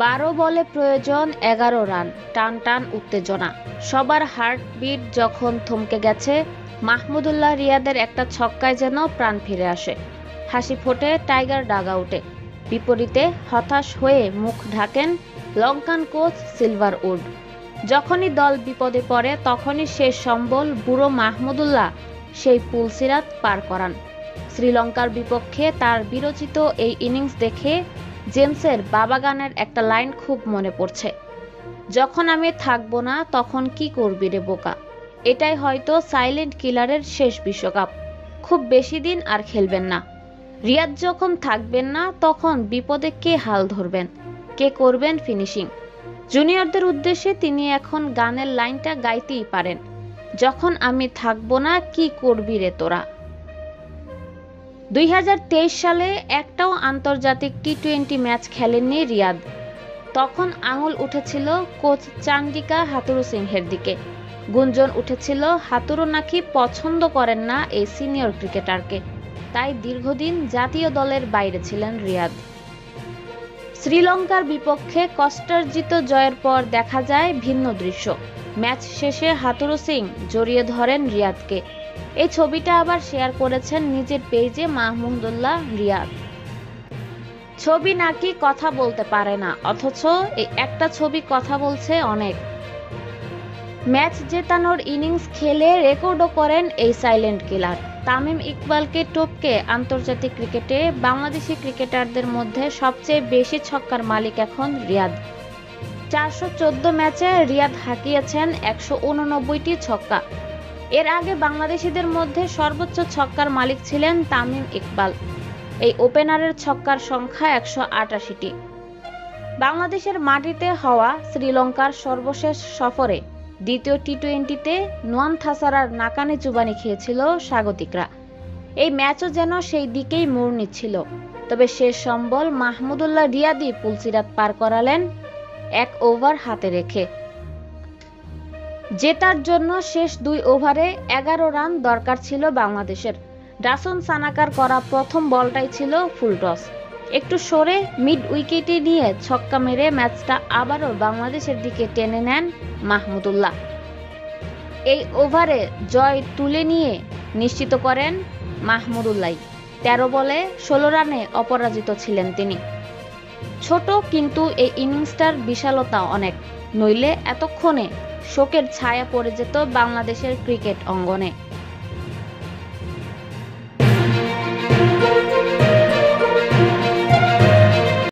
12 বলে প্রয়োজন 11 রান, টান টান উত্তেজনা। সবার হার্টবিট যখন থমকে গেছে, মাহমুদুল্লাহ রিয়াদের একটা ছক্কায় যেন প্রাণ ফিরে আসে। হাসি ফোটে টাইগার ডাগআউটে। বিপরীতে হতাশ হয়ে মুখ ঢাকেন লঙ্কান কোচ সিলভারউড। যখনই দল বিপদে পড়ে তখনই শেষ সম্বল বুড়ো মাহমুদুল্লাহ সেই পুলসিরাত পার করান। শ্রীলঙ্কার বিপক্ষে তার বিরচিত এই ইনিংস দেখে জেমসের বাবা গানের একটা লাইন খুব মনে পড়ছে, যখন আমি থাকবো না তখন কি করবি রে বোকা। এটাই হয়তো সাইলেন্ট কিলারের শেষ বিশ্বকাপ। খুব বেশি দিন আর খেলবেন না। রিয়াদ যখন থাকবেন না তখন বিপদে কে হাল ধরবেন, কে করবেন ফিনিশিং। জুনিয়রদের উদ্দেশ্যে তিনি এখন গানের লাইনটা গাইতেই পারেন, যখন আমি থাকবো না কি করবি রে তোরা। 2023 সালে একটাও আন্তর্জাতিক টি-20 ম্যাচ খেলেননি রিয়াদ। তখন আঙুল উঠেছিল কোচ চান্ডিকা হাথুরুসিংহের দিকে। গুঞ্জন উঠেছিল হাথুরু নাকি পছন্দ করেন না এই সিনিয়র ক্রিকেটারকে, তাই দীর্ঘদিন জাতীয় দলের বাইরে ছিলেন রিয়াদ। শ্রীলঙ্কার বিপক্ষে কষ্টার্জিত জয়ের পর দেখা যায় ভিন্ন দৃশ্য। ম্যাচ শেষে হাথুরু সিং জড়িয়ে ধরেন রিয়াদকে। এই ছবিটা আবার শেয়ার করেছেন নিজের পেজে মাহমুদুল্লাহ রিয়াদ। ছবি নাকি কথা বলতে পারে না, অথচ এই একটা ছবি কথা বলছে অনেক। ম্যাচ জেতানোর ইনিংস খেলে রেকর্ডও করেন এই সাইলেন্ট কিলার। তামিম ইকবালকে টপকে আন্তর্জাতিক ক্রিকেটে বাংলাদেশি ক্রিকেটারদের মধ্যে সবচেয়ে বেশি ছক্কার মালিক এখন রিয়াদ। 414 ম্যাচে রিয়াদ হাঁকিয়েছেন 189টি ছক্কা। এর আগে বাংলাদেশিদের মধ্যে সর্বোচ্চ ছক্কার মালিক ছিলেন তামিম ইকবাল। এই ওপেনারের ছক্কার সংখ্যা 188টি। বাংলাদেশের মাটিতে হওয়া শ্রীলঙ্কার সর্বশেষ সফরে দ্বিতীয় টি-20তে নোয়ান থাসারার নাকানি চুবানি খেয়েছিল স্বাগতিকরা। এই ম্যাচও যেন সেই দিকেই মোড় নিচ্ছিল। তবে শেষ সম্বল মাহমুদুল্লাহ রিয়াদই পুলসিরাত পার করালেন 1 ওভার হাতে রেখে। জেতার জন্য শেষ 2 ওভারে 11 রান দরকার ছিল বাংলাদেশের। ডাসন সানাকার করা প্রথম বলটাই ছিল ফুল টস। একটু সরে মিড উইকেটে নিয়ে ছক্কা মেরে ম্যাচটা আবারও বাংলাদেশের দিকে টেনে নেন মাহমুদুল্লাহ। এই ওভারে জয় তুলে নিয়ে নিশ্চিত করেন মাহমুদুল্লাহ। 13 বলে 16 রানে অপরাজিত ছিলেন তিনি। ছোট, কিন্তু এই ইনিংসটার বিশালতা অনেক, নইলে এতক্ষণে শোকের ছায়া পড়ে যেত বাংলাদেশের ক্রিকেট অঙ্গনে।